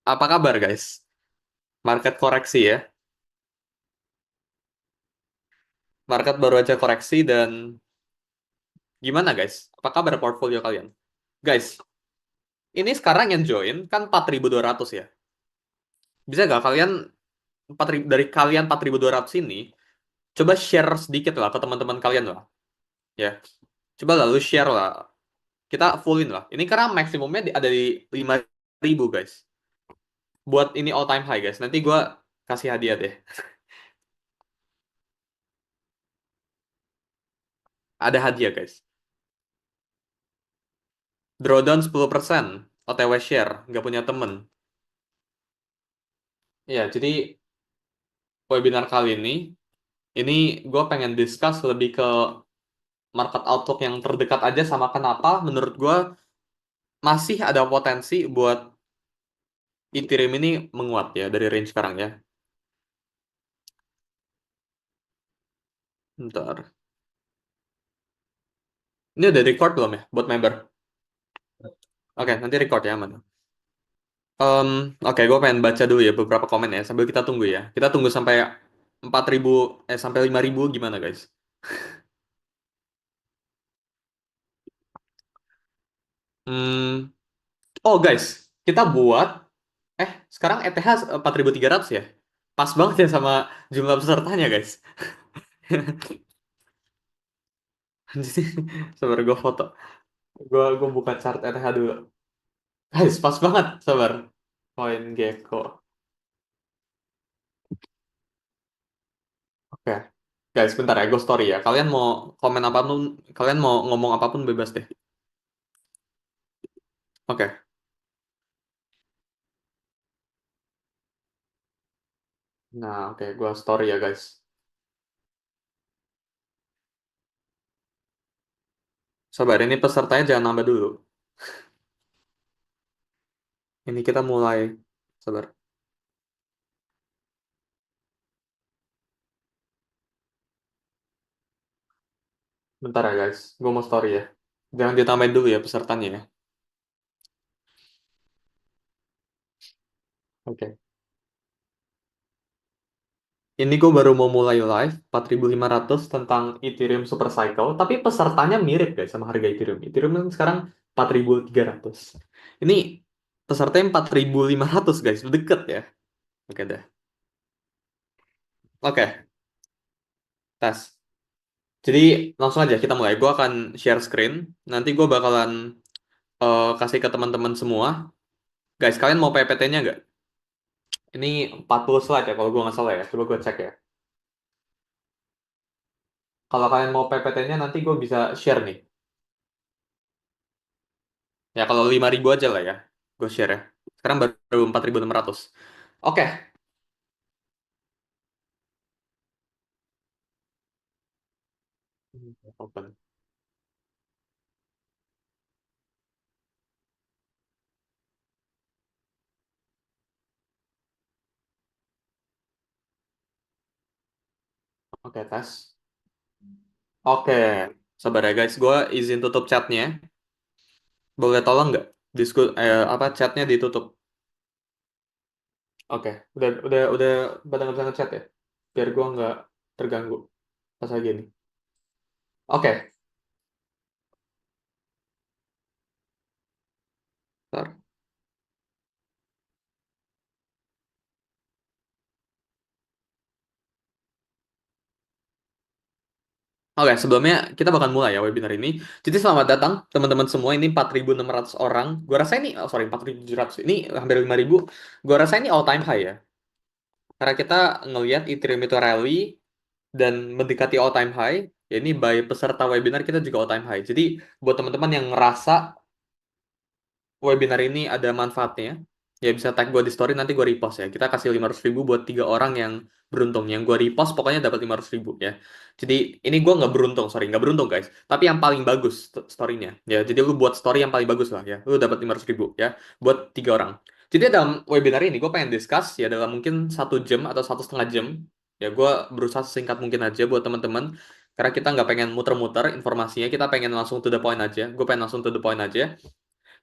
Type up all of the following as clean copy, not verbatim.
Apa kabar guys? Market koreksi ya. Market baru aja koreksi dan gimana guys? Apa kabar portfolio kalian? Guys, ini sekarang yang join kan 4.200 ya. Bisa nggak kalian 4.000 dari kalian 4.200 ini coba share sedikit lah ke teman-teman kalian lah ya. Coba lah lu share lah. Kita fullin lah. Ini karena maksimumnya ada di 5.000 guys. Buat ini all time high guys. Nanti gua kasih hadiah deh. Ada hadiah guys. Drawdown 10%. OTW share. Nggak punya temen. Ya, jadi webinar kali ini gue pengen discuss lebih ke market outlook yang terdekat aja sama kenapa menurut gue masih ada potensi buat Ethereum ini menguat ya dari range sekarang ya. Bentar. Ini udah record belum ya buat member? Oke, nanti record ya, man. Em, oke, gue pengen baca dulu ya beberapa komen ya sambil kita tunggu ya. Kita tunggu sampai 4.000 sampai 5.000 gimana guys? Hmm, oh guys, kita buat sekarang ETH 4.300 ya. Pas banget ya sama jumlah pesertanya guys. Sabar gue foto. Gue buka chart ETH dulu. Guys, pas banget. Sabar. Koin Gecko. Oke. Guys, bentar ya. Gue story ya. Kalian mau komen apapun, kalian mau ngomong apapun bebas deh. Oke. Nah, oke. Gue story ya, guys. Sabar, ini pesertanya jangan nambah dulu. Ini kita mulai. Sabar. Bentar ya, guys. Gue mau story ya. Jangan ditambahin dulu ya pesertanya ya. Oke. Ini gue baru mau mulai live 4.500 tentang Ethereum Super Cycle, tapi pesertanya mirip guys sama harga Ethereum. Ethereum kan sekarang 4.300. Ini pesertanya 4.500 guys, deket ya. Oke dah. Oke, tes. Jadi langsung aja kita mulai. Gue akan share screen. Nanti gue bakalan kasih ke teman-teman semua. Guys, kalian mau PPT-nya nggak? Ini 40 slide ya kalau gue nggak salah ya. Coba gue cek ya. Kalau kalian mau PPT-nya nanti gue bisa share nih. Ya kalau 5.000 aja lah ya. Gue share ya. Sekarang baru 4.600. Oke. Open. Oke, tes. Oke. Sabar ya guys. Gue izin tutup chatnya. Boleh tolong nggak? Apa chatnya ditutup? Oke. Udah pada nggak bisa ngechat ya? Biar gue nggak terganggu pas lagi ini. Oke. Bentar. Oke, sebelumnya kita bakal mulai ya webinar ini. Jadi selamat datang teman-teman semua. Ini 4.600 orang. Gua rasa ini, oh sorry, 4.700. Ini hampir 5.000. Gua rasa ini all time high ya. Karena kita ngelihat Ethereum itu rally dan mendekati all time high. Ya ini by peserta webinar kita juga all time high. Jadi buat teman-teman yang ngerasa webinar ini ada manfaatnya, ya bisa tag gue di story nanti gue repost ya. Kita kasih 500.000 buat 3 orang yang beruntung. Yang gue repost pokoknya dapat 500.000 ya. Jadi ini gue nggak beruntung, sorry nggak beruntung guys. Tapi yang paling bagus storynya ya. Jadi lu buat story yang paling bagus lah ya. Lu dapat 500.000 ya buat 3 orang. Jadi dalam webinar ini gue pengen discuss ya dalam mungkin 1 jam atau 1,5 jam. Ya gue berusaha singkat mungkin aja buat teman-teman. Karena kita nggak pengen muter-muter informasinya, kita pengen langsung to the point aja. Gue pengen langsung to the point aja.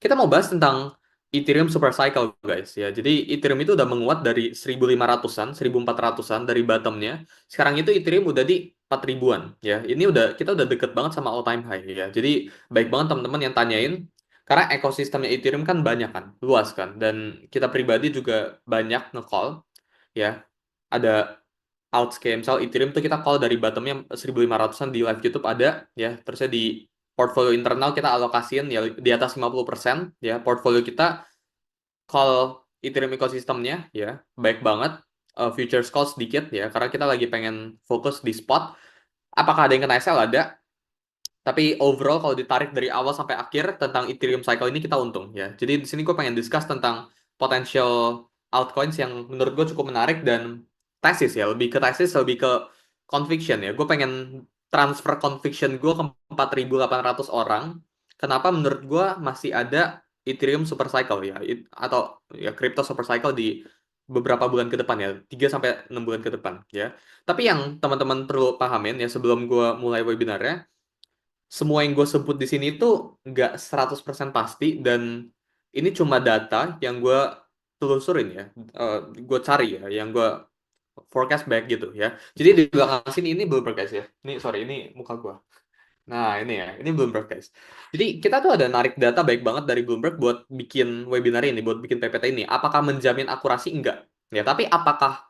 Kita mau bahas tentang Ethereum super cycle guys ya. Jadi Ethereum itu udah menguat dari 1500-an, 1400-an dari bottomnya. Sekarang itu Ethereum udah di 4000-an ya. Ini kita udah deket banget sama all time high ya. Jadi baik banget teman-teman yang tanyain karena ekosistemnya Ethereum kan banyak kan, luas kan dan kita pribadi juga banyak nge-call ya. Ada outscale misal Ethereum tuh kita call dari bottomnya 1500-an di live YouTube ada ya. Terusnya di portfolio internal kita alokasiin ya di atas 50% ya. Portfolio kita call Ethereum ekosistemnya ya baik banget. Futures call sedikit ya karena kita lagi pengen fokus di spot. Apakah ada yang kena SL? Ada, tapi overall kalau ditarik dari awal sampai akhir tentang Ethereum cycle ini kita untung ya. Jadi di sini gue pengen discuss tentang potential altcoins yang menurut gue cukup menarik dan tesis ya, lebih ke tesis, lebih ke conviction ya. Gue pengen transfer conviction gue ke 4.800 orang. Kenapa menurut gue masih ada Ethereum super cycle ya, atau ya crypto super cycle di beberapa bulan ke depan ya, 3 sampai 6 bulan ke depan ya. Tapi yang teman-teman perlu pahamin ya sebelum gue mulai webinarnya, semua yang gue sebut di sini itu nggak 100% pasti dan ini cuma data yang gue telusurin ya, gue cari ya, yang gue forecast back gitu ya. Jadi di belakang sini ini Bloomberg guys ya. Ini sorry ini muka gue. Nah ini ya, ini Bloomberg guys. Jadi kita tuh ada narik data baik banget dari Bloomberg buat bikin webinar ini, buat bikin PPT ini. Apakah menjamin akurasi? Enggak. Ya, tapi apakah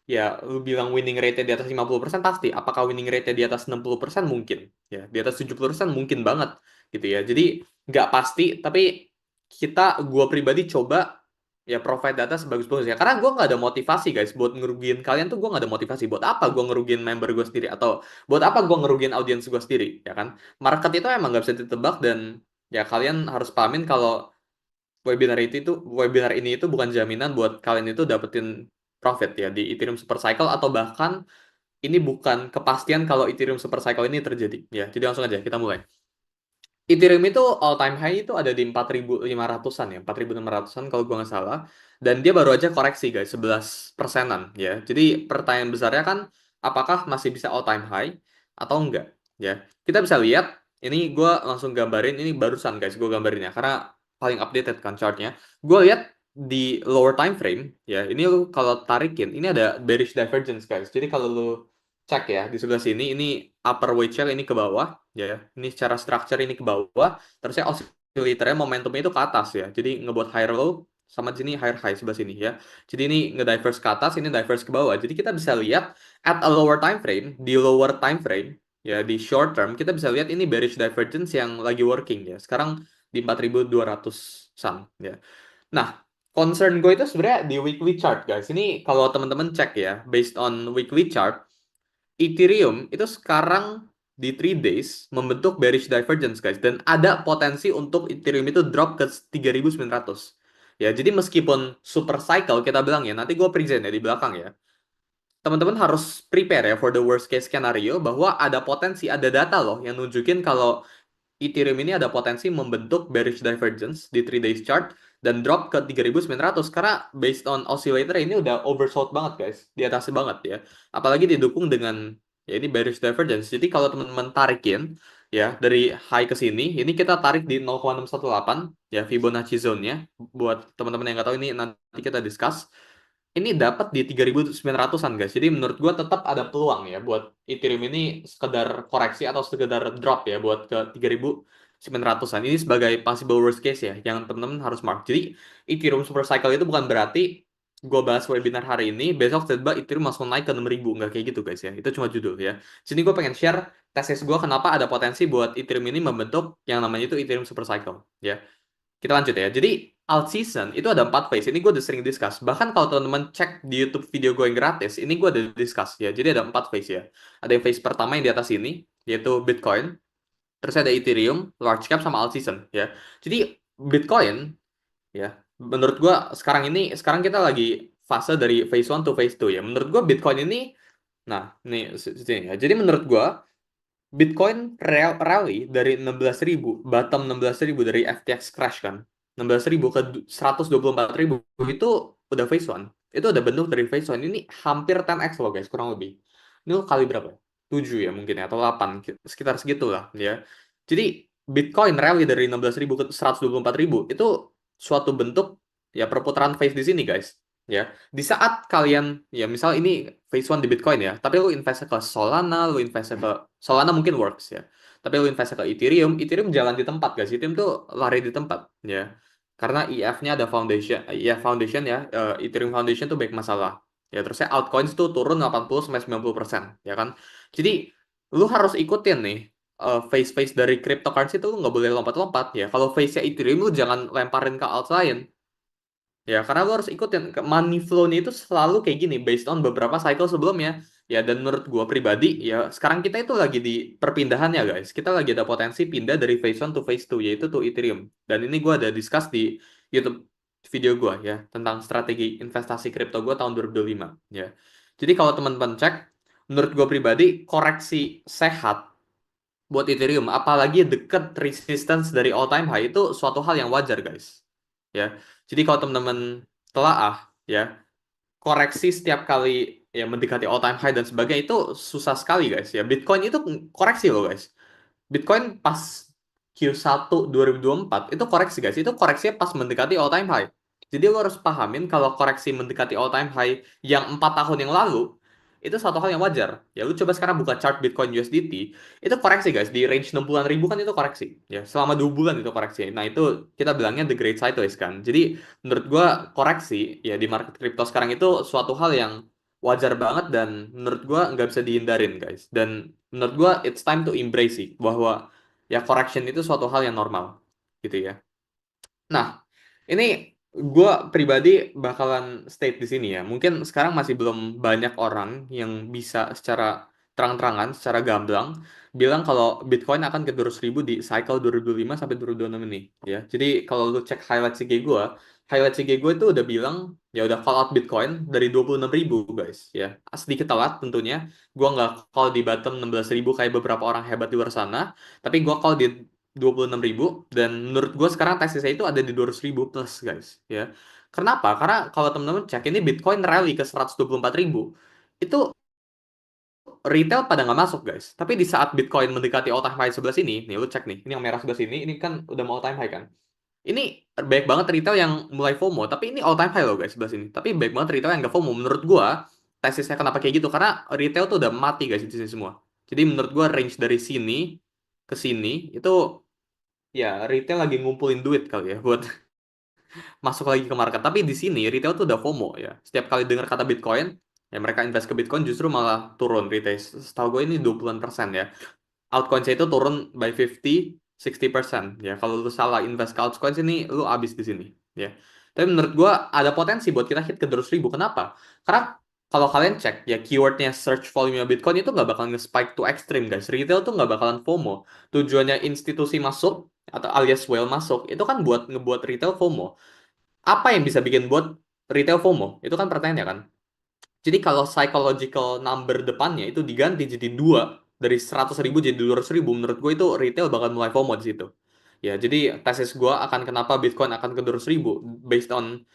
ya lu bilang winning rate-nya di atas 50% pasti. Apakah winning rate-nya di atas 60% mungkin? Ya, di atas 70% mungkin banget gitu ya. Jadi nggak pasti, tapi gua pribadi coba ya provide data sebagus-bagus ya. Karena gua nggak ada motivasi guys buat ngerugiin kalian tuh gua nggak ada motivasi. Buat apa gua ngerugiin member gue sendiri atau buat apa gua ngerugiin audiens gue sendiri ya kan? Market itu emang nggak bisa ditebak dan ya kalian harus pahamin kalau webinar ini itu bukan jaminan buat kalian itu dapetin profit ya di Ethereum Super Cycle atau bahkan ini bukan kepastian kalau Ethereum Super Cycle ini terjadi ya. Jadi langsung aja kita mulai. Ethereum itu all time high itu ada di 4.500-an ya, 4.600-an kalau gua nggak salah. Dan dia baru aja koreksi guys, 11%-an ya. Jadi pertanyaan besarnya kan apakah masih bisa all time high atau enggak ya. Kita bisa lihat, ini gua langsung gambarin, ini barusan guys gue gambarinnya karena paling updated kan chartnya. Gue lihat di lower time frame ya, ini lu kalau tarikin, ini ada bearish divergence guys. Jadi kalau lu cek ya di sebelah sini, ini upper weight shell ini ke bawah ya, ini secara structure ini ke bawah, terusnya oscillatornya momentumnya itu ke atas ya, jadi ngebuat higher low sama di sini higher high sebelah sini ya, jadi ini ngediverse ke atas, ini diverse ke bawah, jadi kita bisa lihat at a lower time frame, di lower time frame ya, di short term kita bisa lihat ini bearish divergence yang lagi working ya, sekarang di 4.200-an ya. Nah, concern gue itu sebenarnya di weekly chart guys, ini kalau teman-teman cek ya based on weekly chart, Ethereum itu sekarang di 3 days membentuk bearish divergence guys, dan ada potensi untuk Ethereum itu drop ke 3.900 ya. Jadi meskipun super cycle kita bilang ya, nanti gue present ya di belakang ya, teman-teman harus prepare ya for the worst case scenario bahwa ada potensi, ada data loh yang nunjukin kalau Ethereum ini ada potensi membentuk bearish divergence di 3 days chart dan drop ke 3.900 karena based on oscillator ini udah oversold banget guys, di atas banget ya. Apalagi didukung dengan ya ini bearish divergence. Jadi kalau teman-teman tarikin ya dari high ke sini, ini kita tarik di 0,618 ya Fibonacci zone-nya. Buat teman-teman yang nggak tahu ini nanti kita discuss, ini dapat di 3.900-an guys. Jadi menurut gua tetap ada peluang ya buat Ethereum ini sekedar koreksi atau sekedar drop ya buat ke 3.900-an. Ini sebagai possible worst case ya yang teman-teman harus mark. Jadi Ethereum super cycle itu bukan berarti gua bahas webinar hari ini besok tiba-tiba Ethereum langsung naik ke 6.000, nggak kayak gitu guys ya. Itu cuma judul ya. Sini gue pengen share tesis gue kenapa ada potensi buat Ethereum ini membentuk yang namanya itu Ethereum super cycle ya. Kita lanjut ya. Jadi alt season itu ada 4 phase. Ini gue udah sering discuss. Bahkan kalau teman-teman cek di YouTube video gue yang gratis, ini gue udah discuss ya. Jadi ada 4 phase ya. Ada yang phase pertama yang di atas ini, yaitu Bitcoin. Terus ada Ethereum, large cap sama alt season ya. Jadi Bitcoin ya, menurut gue sekarang kita lagi fase dari phase 1 to phase 2 ya. Menurut gue Bitcoin ini, nah ini sini ya. Jadi menurut gue Bitcoin rally dari 16.000, bottom 16.000 dari FTX crash kan. 16.000 ke 124.000 itu udah phase one. Itu udah bentuk dari phase one. Ini hampir 10x loh guys, kurang lebih. Ini kali berapa? 7 ya mungkin ya, atau 8. Sekitar segitulah ya. Jadi Bitcoin rally dari 16.000 ke 124.000 itu suatu bentuk ya perputaran phase di sini guys. Ya, di saat kalian ya misal ini phase one di Bitcoin ya, tapi lu invest ke Solana, lu invest ke Solana mungkin works ya. Tapi lu invest ke Ethereum, Ethereum jalan di tempat guys. Ethereum tuh lari di tempat ya. Karena EF-nya ada foundation, EF Foundation ya, Ethereum Foundation tuh baik masalah. Ya, terusnya altcoins tuh turun 80 sampai 90% ya kan. Jadi lu harus ikutin nih phase-phase dari cryptocurrency itu lu nggak boleh lompat-lompat ya. Kalau phase-nya Ethereum lu jangan lemparin ke alt lain. Ya, karena lu harus ikutin money flow-nya itu selalu kayak gini based on beberapa cycle sebelumnya. Ya, dan menurut gua pribadi ya sekarang kita itu lagi di perpindahan ya guys. Kita lagi ada potensi pindah dari phase one to phase two yaitu to Ethereum. Dan ini gua ada discuss di YouTube video gua ya tentang strategi investasi kripto gua tahun 2025 ya. Jadi kalau teman-teman cek menurut gua pribadi koreksi sehat buat Ethereum, apalagi deket resistance dari all time high itu suatu hal yang wajar, guys. Ya, jadi kalau teman-teman telaah, ya koreksi setiap kali ya mendekati all time high dan sebagainya itu susah sekali, guys. Ya, Bitcoin itu koreksi loh, guys. Bitcoin pas Q1 2024 itu koreksi guys, itu koreksinya pas mendekati all time high. Jadi lo harus pahamin kalau koreksi mendekati all time high yang 4 tahun yang lalu itu satu hal yang wajar. Ya lu coba sekarang buka chart Bitcoin USDT, itu koreksi guys di range 60-an ribu kan itu koreksi. Ya selama 2 bulan itu koreksi. Nah itu kita bilangnya the great sideways kan. Jadi menurut gua koreksi ya di market crypto sekarang itu suatu hal yang wajar banget dan menurut gua nggak bisa dihindarin guys. Dan menurut gua it's time to embrace sih bahwa ya correction itu suatu hal yang normal gitu ya. Nah, ini gue pribadi bakalan state di sini ya. Mungkin sekarang masih belum banyak orang yang bisa secara terang-terangan, secara gamblang bilang kalau Bitcoin akan ke 200.000 di cycle 2005 sampai 2026 ini ya. Jadi kalau lu cek highlight CG gue itu udah bilang ya udah call out Bitcoin dari 26.000 guys ya. Sedikit telat tentunya. Gue nggak call di bottom 16.000 kayak beberapa orang hebat di luar sana, tapi gue call di 26.000 dan menurut gue sekarang tesisnya itu ada di 200.000 plus guys ya. Kenapa? Karena kalau teman-teman cek ini Bitcoin rally ke 124.000 itu retail pada nggak masuk guys. Tapi di saat Bitcoin mendekati all time high sebelah sini, nih lu cek nih, ini yang merah sebelah sini, ini kan udah mau all time high kan. Ini baik banget retail yang mulai FOMO, tapi ini all time high loh guys sebelah sini. Tapi baik banget retail yang nggak FOMO. Menurut gua, tesisnya kenapa kayak gitu? Karena retail tuh udah mati guys di sini semua. Jadi menurut gua range dari sini ke sini itu ya retail lagi ngumpulin duit kali ya buat masuk lagi ke market. Tapi di sini retail tuh udah FOMO ya. Setiap kali dengar kata Bitcoin, ya mereka invest ke Bitcoin justru malah turun retail. Setahu gue ini 20-an% ya. Altcoins itu turun by 50-60% ya. Kalau lu salah invest ke altcoins ini lu abis di sini ya. Tapi menurut gua ada potensi buat kita hit ke 200.000. Kenapa? Karena kalau kalian cek ya keywordnya search volume Bitcoin itu nggak bakalan nge-spike to extreme guys. Retail tuh nggak bakalan FOMO. Tujuannya institusi masuk atau alias whale masuk itu kan buat ngebuat retail FOMO. Apa yang bisa bikin buat retail FOMO? Itu kan pertanyaannya kan. Jadi kalau psychological number depannya itu diganti jadi 2 dari 100.000 jadi 200.000 menurut gue itu retail bakal mulai FOMO di situ. Ya, jadi tesis gue akan kenapa Bitcoin akan ke 200.000 based on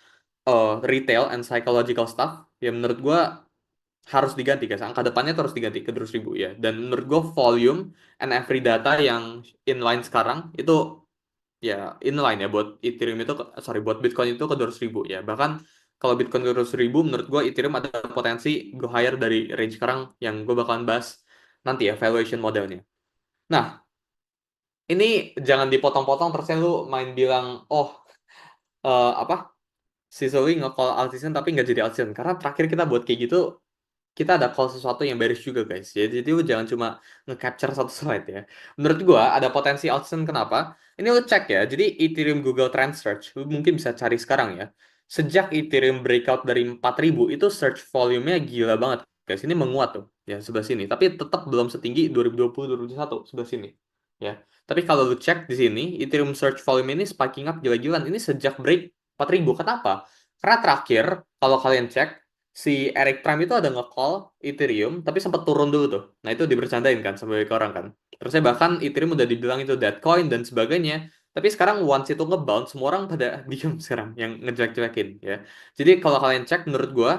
retail and psychological stuff. Ya menurut gue harus diganti guys. Angka depannya tuh harus diganti ke 200.000 ya. Dan menurut gue volume and every data yang inline sekarang itu ya inline ya buat Ethereum itu sorry buat Bitcoin itu ke 200.000 ya. Bahkan kalau Bitcoin ke 200.000 menurut gue Ethereum ada potensi go higher dari range sekarang yang gue bakalan bahas nanti ya valuation modelnya. Nah, ini jangan dipotong-potong terusnya lu main bilang oh apa si Zoe nge-call Altizen tapi nggak jadi Altizen karena terakhir kita buat kayak gitu kita ada call sesuatu yang bearish juga guys ya. Jadi lu jangan cuma nge-capture satu slide ya. Menurut gua ada potensi altcoin kenapa? Ini lu cek ya. Jadi Ethereum Google Trend Search lu mungkin bisa cari sekarang ya. Sejak Ethereum breakout dari 4.000 itu search volume-nya gila banget guys. Ini menguat tuh ya sebelah sini. Tapi tetap belum setinggi 2020-2021 sebelah sini. Ya. Tapi kalau lu cek di sini Ethereum search volume ini spiking up gila-gilaan. Ini sejak break 4.000. Kenapa? Karena terakhir kalau kalian cek si Eric Trump itu ada nge-call Ethereum tapi sempat turun dulu tuh. Nah itu dibercandain kan sama beberapa orang kan. Terusnya bahkan Ethereum udah dibilang itu dead coin dan sebagainya. Tapi sekarang once itu nge-bounce semua orang pada diem sekarang yang ngejelek-jelekin ya. Jadi kalau kalian cek menurut gua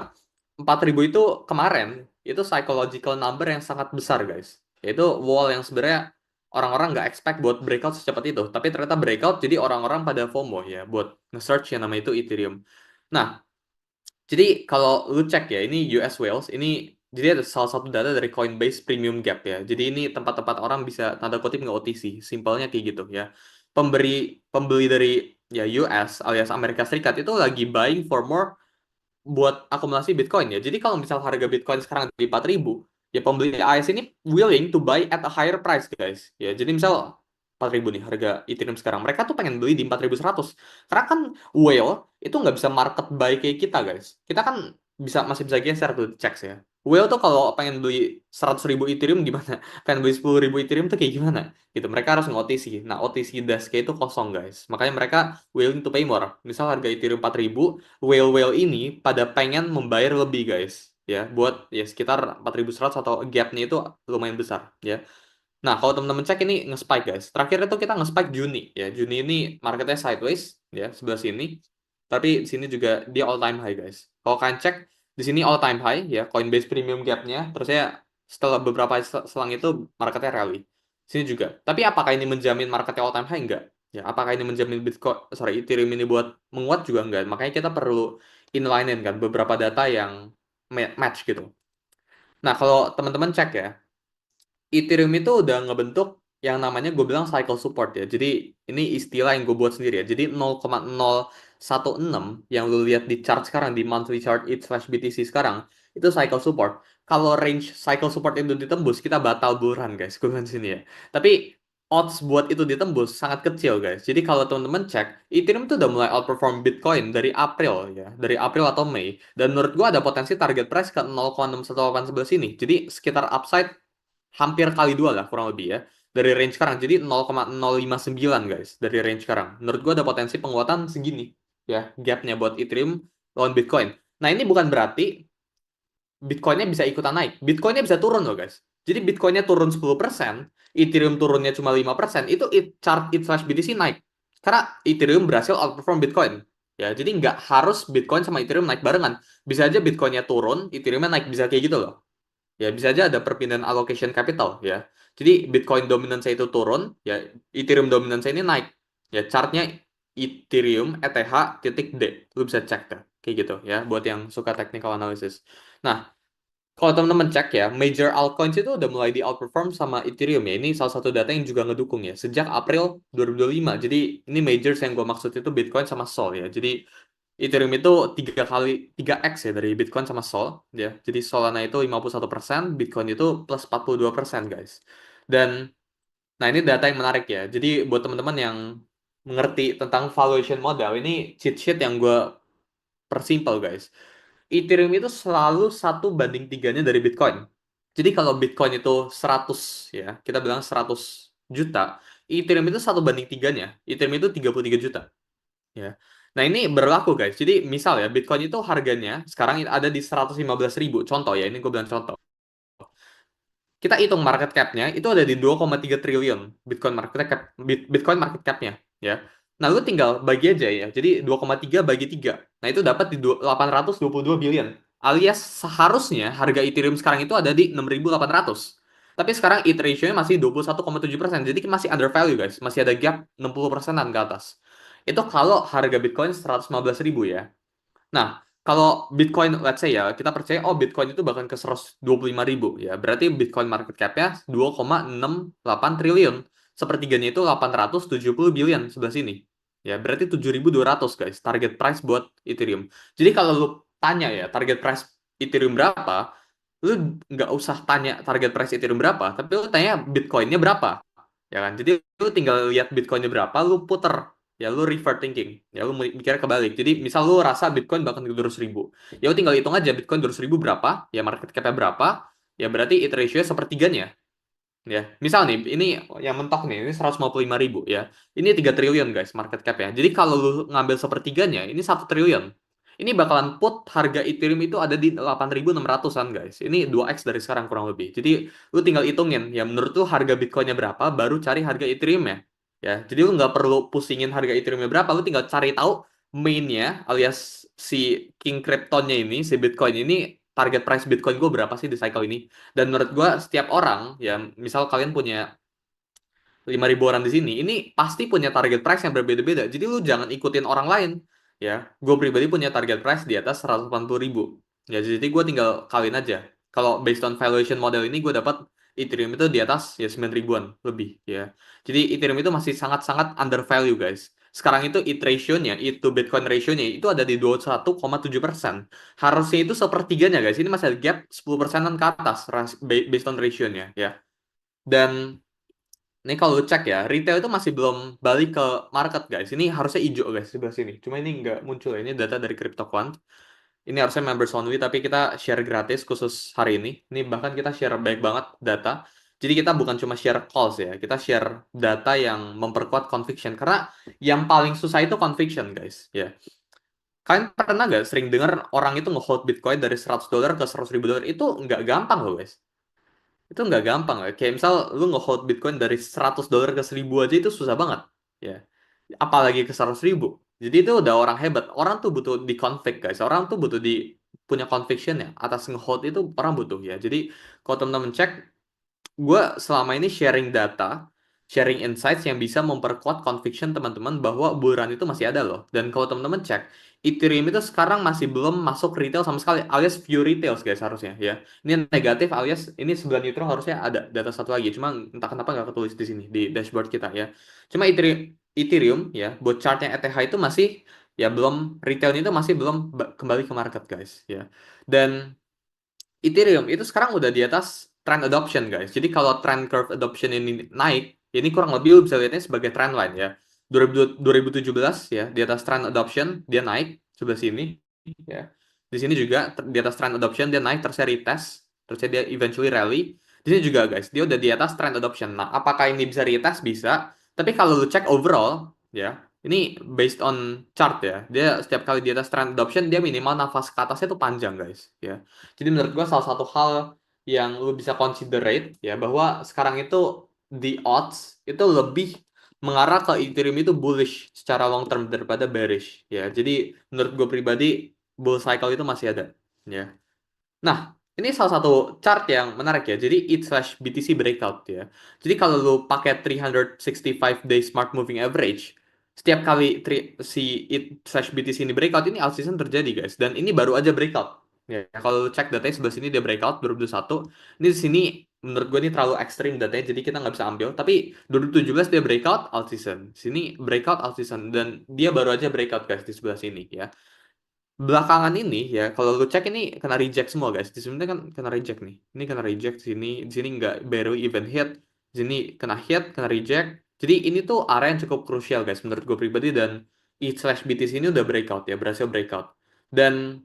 4.000 itu kemarin itu psychological number yang sangat besar guys. Yaitu wall yang sebenarnya orang-orang nggak expect buat breakout secepat itu. Tapi ternyata breakout, jadi orang-orang pada FOMO ya buat nge-search yang namanya itu Ethereum. Nah, jadi kalau lu cek ya, ini US Whales, ini jadi ada salah satu data dari Coinbase Premium Gap ya. Jadi ini tempat-tempat orang bisa tanda kutip nge OTC, simpelnya kayak gitu ya. Pemberi pembeli dari ya US alias Amerika Serikat itu lagi buying for more buat akumulasi Bitcoin ya. Jadi kalau misal harga Bitcoin sekarang di 4.000, ya pembeli AS ini willing to buy at a higher price, guys. Ya, jadi misal 4.000 nih harga Ethereum sekarang. Mereka tuh pengen beli di 4.100. Karena kan whale itu nggak bisa market buy kayak kita, guys. Kita kan masih bisa geser tuh cek ya. Whale tuh kalau pengen beli 100.000 Ethereum gimana? Pengen beli 10.000 Ethereum tuh kayak gimana? Gitu. Mereka harus nge-OTC. Nah, OTC desk itu kosong, guys. Makanya mereka willing to pay more. Misal harga Ethereum 4.000, whale-whale ini pada pengen membayar lebih, guys, ya, buat ya sekitar 4.100 atau gapnya itu lumayan besar ya. Nah, kalau teman-teman cek ini nge-spike, guys. Terakhir itu kita nge-spike Juni ya. Juni ini marketnya sideways ya, sebelah sini. Tapi di sini juga dia all time high, guys. Kalau kalian cek di sini all time high ya, Coinbase Premium Gap-nya. Terus ya setelah beberapa selang itu marketnya rally. Sini juga. Tapi apakah ini menjamin marketnya all time high? Enggak. Ya, apakah ini menjamin Bitcoin, sorry, Ethereum ini buat menguat juga enggak. Makanya kita perlu inline kan beberapa data yang match gitu. Nah, kalau teman-teman cek ya, Ethereum itu udah ngebentuk yang namanya gue bilang cycle support ya. Jadi ini istilah yang gue buat sendiri ya. Jadi 0,016 yang lu lihat di chart sekarang, di monthly chart ETH/BTC sekarang, itu cycle support. Kalau range cycle support itu ditembus, kita batal bull run, guys. Gue bilang sini ya. Tapi odds buat itu ditembus sangat kecil, guys. Jadi kalau teman-teman cek, Ethereum itu udah mulai outperform Bitcoin dari April ya. Dari April atau Mei. Dan menurut gue ada potensi target price ke 0,61811 ini. Jadi sekitar upside hampir kali dua lah kurang lebih ya dari range sekarang. Jadi 0,059, guys, dari range sekarang. Menurut gua ada potensi penguatan segini ya, gapnya buat Ethereum lawan Bitcoin. Nah, ini bukan berarti Bitcoinnya bisa ikutan naik. Bitcoinnya bisa turun loh, guys. Jadi Bitcoinnya turun 10%, Ethereum turunnya cuma 5%, itu chart ETH/BTC naik. Karena Ethereum berhasil outperform Bitcoin. Ya, jadi nggak harus Bitcoin sama Ethereum naik barengan. Bisa aja Bitcoinnya turun, Ethereumnya naik, bisa kayak gitu loh. Ya, bisa aja ada perpindahan allocation capital ya. Jadi Bitcoin dominance itu turun, ya Ethereum dominance ini naik. Ya, chartnya Ethereum ETH titik D. Lu bisa cek deh. Kayak gitu ya, buat yang suka technical analysis. Nah, kalau teman-teman cek ya, major altcoins itu udah mulai di outperform sama Ethereum ya. Ini salah satu data yang juga ngedukung ya. Sejak April 2025. Jadi ini majors yang gue maksud itu Bitcoin sama Sol ya. Jadi Ethereum itu 3x ya dari Bitcoin sama Sol ya. Jadi Solana itu 51%, Bitcoin itu plus 42%, guys. Dan nah, ini data yang menarik ya. Jadi buat teman-teman yang mengerti tentang valuation model, ini cheat sheet yang gue persimpel, guys. Ethereum itu selalu 1 banding 3-nya dari Bitcoin. Jadi kalau Bitcoin itu 100 ya, kita bilang 100 juta, Ethereum itu 1 banding 3-nya. Ethereum itu 33 juta. Ya. Nah, ini berlaku, guys. Jadi misal ya, Bitcoin itu harganya sekarang ada di 115.000. Contoh ya, ini gue bilang contoh. Kita hitung market cap-nya itu ada di 2,3 triliun Bitcoin market cap-nya ya. Nah, lu tinggal bagi aja ya. Jadi 2,3 bagi 3. Nah, itu dapat di 822 billion. Alias seharusnya harga Ethereum sekarang itu ada di 6.800. Tapi sekarang ETH ratio-nya masih 21,7%. Jadi masih undervalue, guys. Masih ada gap 60%-an ke atas. Itu kalau harga Bitcoin 115.000 ya. Nah, kalau Bitcoin, let's say ya, kita percaya, oh Bitcoin itu bahkan ke 125.000 ya. Berarti Bitcoin market cap-nya 2,68 triliun. Sepertiganya itu 870 billion sebelah sini. Ya, berarti 7.200, guys, target price buat Ethereum. Jadi kalau lu tanya ya, target price Ethereum berapa, lu nggak usah tanya target price Ethereum berapa, tapi lu tanya Bitcoin-nya berapa. Ya kan? Jadi lu tinggal lihat Bitcoin-nya berapa, lu puter. Ya, lu revert thinking. Ya, lu mikir kebalik. Jadi misal lu rasa Bitcoin bakal ke 200.000, ya lu tinggal hitung aja Bitcoin 200.000 berapa, ya market cap-nya berapa, ya berarti it ratio sepertiganya. Ya, misal nih, ini yang mentok nih, ini 155.000 ya. Ini 3 triliun, guys, market cap ya. Jadi kalau lu ngambil sepertiganya, ini 1 triliun. Ini bakalan put harga Ethereum itu ada di 8.600-an, guys. Ini 2x dari sekarang kurang lebih. Jadi lu tinggal hitungin, ya menurut lu harga Bitcoin-nya berapa, baru cari harga Ethereum ya. Ya, jadi lu nggak perlu pusingin harga Ethereum-nya berapa, lu tinggal cari tahu main-nya alias si King Krypton-nya ini, si Bitcoin ini, target price Bitcoin gue berapa sih di cycle ini. Dan menurut gue setiap orang ya, misal kalian punya 5.000 orang di sini, ini pasti punya target price yang berbeda-beda. Jadi lu jangan ikutin orang lain. Ya, gue pribadi punya target price di atas 180.000. Ya, jadi gue tinggal kawin aja. Kalau based on valuation model ini, gue dapat Ethereum itu di atas ya 9 ribuan lebih ya. Jadi Ethereum itu masih sangat-sangat undervalue guys. Sekarang itu ETH ratio-nya, ETH to Bitcoin ratio-nya itu ada di 21,7%. Harusnya itu sepertiganya guys. Ini masih ada gap 10%-an ke atas based on ratio-nya ya. Dan ini kalau lu cek ya, retail itu masih belum balik ke market guys. Ini harusnya hijau guys di sebelah sini. Cuma ini nggak muncul ya. Ini data dari CryptoQuant. Ini harusnya members only, tapi kita share gratis khusus hari ini. Ini bahkan kita share baik banget data. Jadi kita bukan cuma share calls ya, kita share data yang memperkuat conviction. Karena yang paling susah itu conviction guys. Ya, kalian pernah nggak sering dengar orang itu nge-hold Bitcoin dari $100 ke $100.000? Itu nggak gampang loh guys. Itu nggak gampang ya. Kayak misal lu nge-hold Bitcoin dari $100 ke 1.000 aja itu susah banget. Ya. Apalagi ke 100.000. Jadi itu udah orang hebat. Orang tuh butuh di convict guys. Orang tuh butuh di punya conviction ya. Atas nge-hold itu orang butuh ya. Jadi kalau teman-teman cek, gue selama ini sharing data, sharing insights yang bisa memperkuat conviction teman-teman bahwa bull run itu masih ada loh. Dan kalau teman-teman cek, Ethereum itu sekarang masih belum masuk retail sama sekali, alias few retails guys harusnya ya. Ini negatif alias ini sebelah neutral harusnya ada data satu lagi. Cuma entah kenapa nggak ketulis di sini di dashboard kita ya. Cuma Ethereum ya, buat chartnya ETH itu masih ya belum retailnya itu masih belum kembali ke market guys ya. Dan Ethereum itu sekarang udah di atas trend adoption guys. Jadi kalau trend curve adoption ini naik, ini kurang lebih lu bisa lihatnya sebagai trend line ya. 2017 ya di atas trend adoption dia naik sebelah sini ya. Di sini juga di atas trend adoption dia naik terus dia retest, terus dia eventually rally. Di sini juga guys, dia udah di atas trend adoption. Nah, apakah ini bisa retest? Bisa. Tapi kalau lu cek overall ya, ini based on chart ya. Dia setiap kali di atas trend adoption dia minimal nafas ke atasnya tuh panjang guys ya. Jadi menurut gua salah satu hal yang lu bisa considerate ya bahwa sekarang itu the odds itu lebih mengarah ke Ethereum itu bullish secara long term daripada bearish ya. Jadi menurut gue pribadi bull cycle itu masih ada ya. Nah, ini salah satu chart yang menarik ya. Jadi ETH/BTC breakout ya. Jadi kalau lu pakai 365 days smart moving average, setiap kali si ETH/BTC ini breakout, ini alt season terjadi guys. Dan ini baru aja breakout. Ya, kalau lu cek datanya sebelah sini dia breakout 2021. Ini di sini menurut gue ini terlalu ekstrim datanya, jadi kita nggak bisa ambil. Tapi 2017 dia breakout alt season. Sini breakout alt season. Dan dia baru aja breakout guys di sebelah sini ya. Belakangan ini ya kalau lu cek ini kena reject semua guys. Di sini kan kena reject nih. Ini kena reject di sini nggak barely even hit. Di sini kena hit, kena reject. Jadi ini tuh area yang cukup krusial guys menurut gue pribadi. Dan ETH/BTC ini udah breakout ya, berhasil breakout. Dan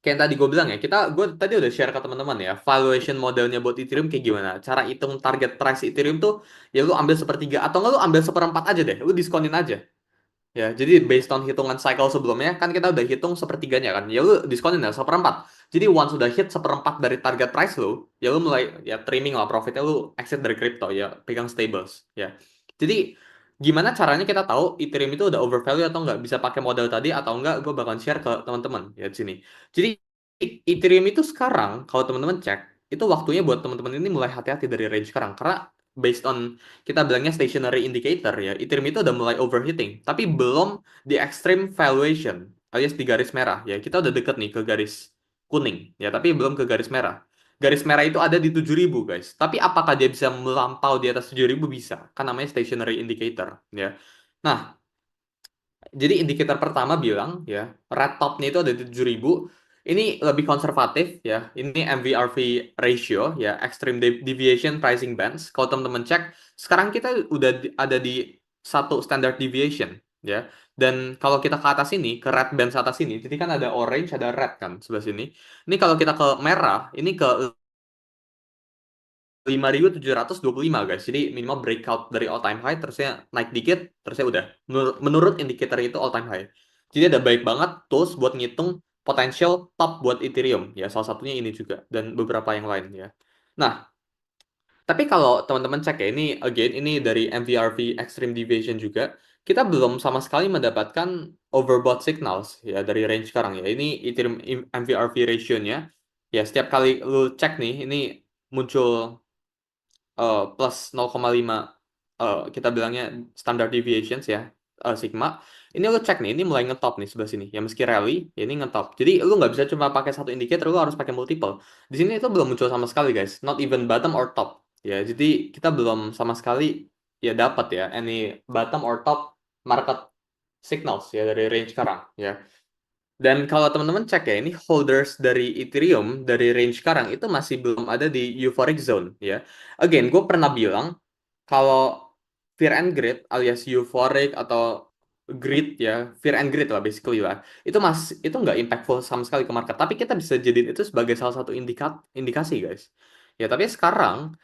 kayak yang tadi gue bilang ya, gue tadi udah share ke teman-teman ya, valuation modelnya buat Ethereum kayak gimana. Cara hitung target price Ethereum tuh ya lu ambil sepertiga atau nggak lu ambil seperempat aja deh, lu diskonin aja. Ya, jadi based on hitungan cycle sebelumnya, kan kita udah hitung sepertiganya kan. Ya lu diskonin ya seperempat. Jadi once udah hit seperempat dari target price lu, ya lu mulai ya trimming lah profitnya, lu exit dari crypto ya, pegang stables ya. Jadi gimana caranya kita tahu Ethereum itu udah overvalue atau nggak, bisa pakai model tadi atau nggak, gue bakal share ke teman-teman ya di sini. Jadi Ethereum itu sekarang kalau teman-teman cek, itu waktunya buat teman-teman ini mulai hati-hati dari range sekarang karena based on kita bilangnya stationary indicator ya, Ethereum itu udah mulai overheating, tapi belum di extreme valuation alias di garis merah ya. Kita udah deket nih ke garis kuning ya, tapi belum ke garis merah. Garis merah itu ada di 7.000 guys. Tapi apakah dia bisa melampau di atas 7.000? Bisa. Kan namanya stationary indicator ya. Nah, jadi indikator pertama bilang ya, red topnya itu ada di 7.000. Ini lebih konservatif ya. Ini MVRV ratio ya, extreme deviation pricing bands. Kalau teman-teman cek, sekarang kita udah ada di satu standard deviation ya. Dan kalau kita ke atas ini, ke red bands atas ini, jadi kan ada orange, ada red kan sebelah sini. Ini kalau kita ke merah, ini ke 5.725 guys. Jadi minimal breakout dari all time high, terusnya naik dikit, terusnya udah. Menurut indikator itu all time high. Jadi ada baik banget tools buat ngitung potential top buat Ethereum. Ya, salah satunya ini juga. Dan beberapa yang lain ya. Nah, tapi kalau teman-teman cek ya, ini again, ini dari MVRV Extreme Deviation juga. Kita belum sama sekali mendapatkan overbought signals ya dari range sekarang ya. Ini Ethereum MVRV ratio-nya. Ya, setiap kali lu cek nih, ini muncul plus 0,5 kita bilangnya standard deviations ya, sigma. Ini lu cek nih, ini mulai ngetop nih sebelah sini. Ya meski rally, ya ini ngetop. Jadi lu nggak bisa cuma pakai satu indicator, lu harus pakai multiple. Di sini itu belum muncul sama sekali guys, not even bottom or top. Ya, jadi kita belum sama sekali ya dapat ya any bottom or top market signals ya dari range sekarang ya. Dan kalau teman-teman cek ya, ini holders dari Ethereum dari range sekarang itu masih belum ada di euphoric zone ya. Again, gue pernah bilang kalau fear and greed alias euphoric atau greed ya, fear and greed lah basically lah. Itu nggak impactful sama sekali ke market, tapi kita bisa jadiin itu sebagai salah satu indikasi guys. Ya, tapi sekarang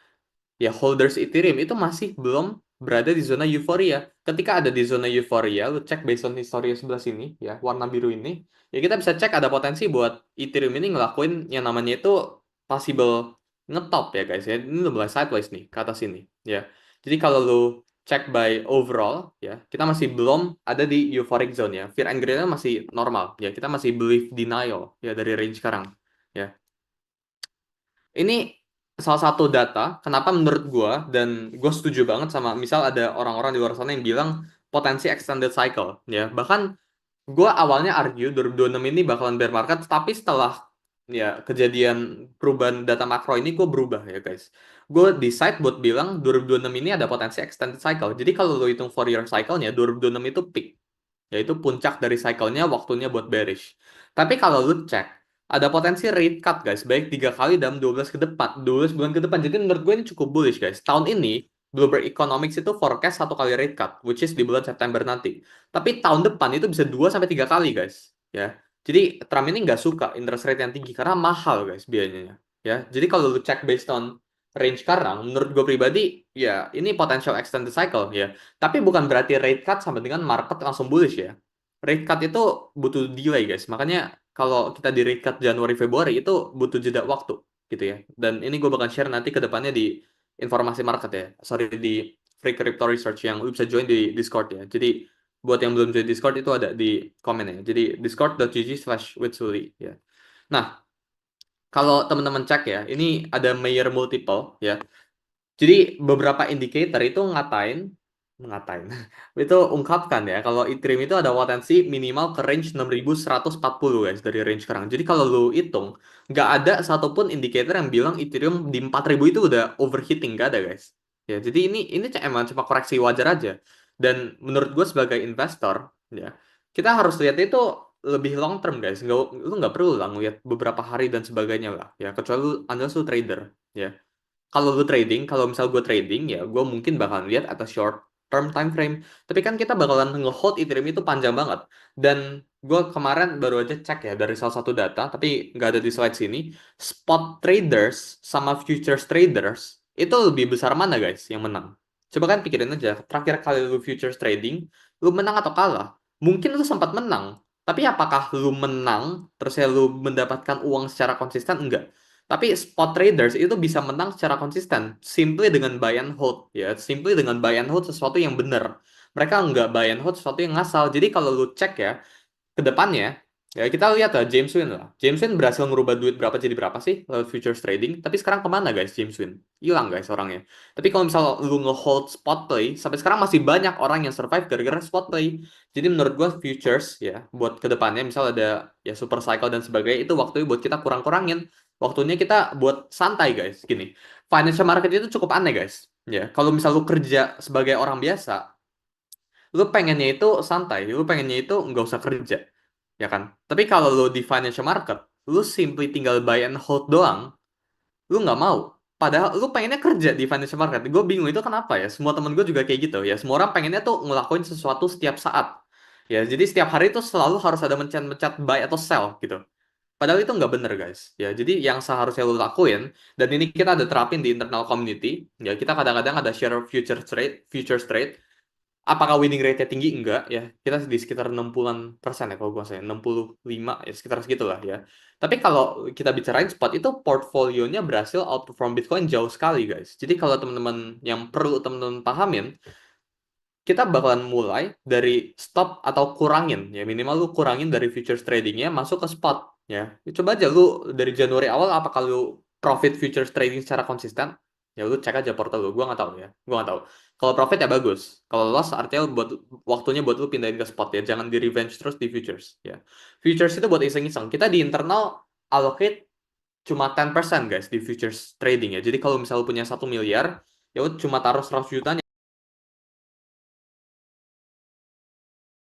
ya holders Ethereum itu masih belum berada di zona euforia. Ketika ada di zona euforia, lu cek based on history sebelah sini ya, warna biru ini, ya kita bisa cek ada potensi buat Ethereum ini ngelakuin yang namanya itu possible ngetop ya guys ya. Ini udah mulai sideways nih ke atas sini ya. Jadi kalau lu cek by overall ya, kita masih belum ada di euphoric zone ya. Fear and greed masih normal ya. Kita masih belief denial ya dari range sekarang ya. Ini salah satu data kenapa menurut gua dan gue setuju banget sama misal ada orang-orang di luar sana yang bilang potensi extended cycle ya. Bahkan gue awalnya argue 2026 ini bakalan bear market, tapi setelah ya kejadian perubahan data makro ini gue berubah ya guys. Gue decide buat bilang 2026 ini ada potensi extended cycle. Jadi kalau lo hitung 4 year cycle-nya 2026 itu peak, yaitu puncak dari cycle-nya, waktunya buat bearish. Tapi kalau lu cek, ada potensi rate cut guys, baik 3 kali dalam 12 ke depan, 12 bulan ke depan. Jadi menurut gue ini cukup bullish guys. Tahun ini, Bloomberg Economics itu forecast 1 kali rate cut, which is di bulan September nanti. Tapi tahun depan itu bisa 2 sampai 3 kali guys. Ya, jadi Trump ini nggak suka interest rate yang tinggi karena mahal guys biayanya. Ya, jadi kalau lu cek based on range sekarang, menurut gue pribadi, ya ini potential extended cycle ya. Tapi bukan berarti rate cut sama dengan market langsung bullish ya. Rate cut itu butuh delay guys. Makanya kalau kita di rate cut Januari Februari itu butuh jeda waktu gitu ya. Dan ini gue bakal share nanti ke depannya di informasi market ya. Sorry di Free Crypto Research yang lu bisa join di Discord ya. Jadi buat yang belum join Discord itu ada di komen ya. Jadi discord.gg/witsuli ya. Nah, kalau teman-teman cek ya, ini ada Mayer multiple ya. Jadi beberapa indikator itu ngatain itu ungkapkan ya kalau Ethereum itu ada potensi minimal ke range 6140 guys dari range sekarang. Jadi kalau lu hitung nggak ada satupun indikator yang bilang Ethereum di 4000 itu udah overheating, nggak ada guys. Ya, jadi ini emang cuma koreksi wajar aja. Dan menurut gue sebagai investor ya, kita harus lihat itu lebih long term guys. Lu nggak perlu lah ngeliat beberapa hari dan sebagainya lah ya, kecuali lu unless lu trader ya. Kalau lu trading, kalau misal gue trading ya, gue mungkin bakalan lihat atas short term time frame. Tapi kan kita bakalan nge-hold Ethereum itu panjang banget. Dan gue kemarin baru aja cek ya dari salah satu data, tapi nggak ada di slide sini. Spot traders sama futures traders itu lebih besar mana guys yang menang? Coba kan pikirin aja, terakhir kali lu futures trading, lu menang atau kalah? Mungkin lu sempat menang, tapi apakah lu menang, terus ya lu mendapatkan uang secara konsisten? Enggak. Tapi spot traders itu bisa menang secara konsisten, simply dengan buy and hold ya, simply dengan buy and hold sesuatu yang benar. Mereka nggak buy and hold sesuatu yang ngasal. Jadi kalau lu cek ya ke depannya, ya kita lihat lah James Wynn lah. James Wynn berhasil merubah duit berapa jadi berapa sih lewat futures trading. Tapi sekarang kemana guys James Wynn? Hilang guys orangnya. Tapi kalau misal lu nge-hold spot play, sampai sekarang masih banyak orang yang survive gara-gara spot play. Jadi menurut gua futures ya buat ke depannya misal ada ya super cycle dan sebagainya itu waktunya buat kita kurang-kurangin. Waktunya kita buat santai guys. Gini, financial market itu cukup aneh guys. Ya, kalau misal lu kerja sebagai orang biasa, lu pengennya itu santai, lu pengennya itu nggak usah kerja, ya kan? Tapi kalau lu di financial market, lu simply tinggal buy and hold doang, lu nggak mau. Padahal lu pengennya kerja di financial market. Gue bingung itu kenapa ya. Semua temen gue juga kayak gitu ya. Semua orang pengennya tuh ngelakuin sesuatu setiap saat. Ya, jadi setiap hari itu selalu harus ada mencet-mencet buy atau sell gitu. Padahal itu nggak bener guys. Ya, jadi yang seharusnya lu lakuin, dan ini kita ada terapin di internal community, ya kita kadang-kadang ada share future trade, apakah winning rate-nya tinggi? Enggak ya. Kita di sekitar 60-an persen ya kalau gua saya. 65 ya sekitar segitulah ya. Tapi kalau kita bicarain spot itu portfolionya berhasil outperform Bitcoin jauh sekali guys. Jadi kalau teman-teman yang perlu teman-teman pahamin, kita bakalan mulai dari stop atau kurangin ya, minimal lu kurangin dari futures tradingnya masuk ke spot ya. Coba aja lu dari Januari awal apa kalau profit futures trading secara konsisten, ya lu cek aja portal lu, gua nggak tahu ya, gua nggak tahu. Kalau profit ya bagus. Kalau loss artinya buat waktunya buat lu pindahin ke spot ya. Jangan di revenge terus di futures ya. Futures itu buat iseng-iseng. Kita di internal allocate cuma 10% guys di futures trading ya. Jadi kalau misalnya lu punya 1 miliar, ya lu cuma taruh 100 juta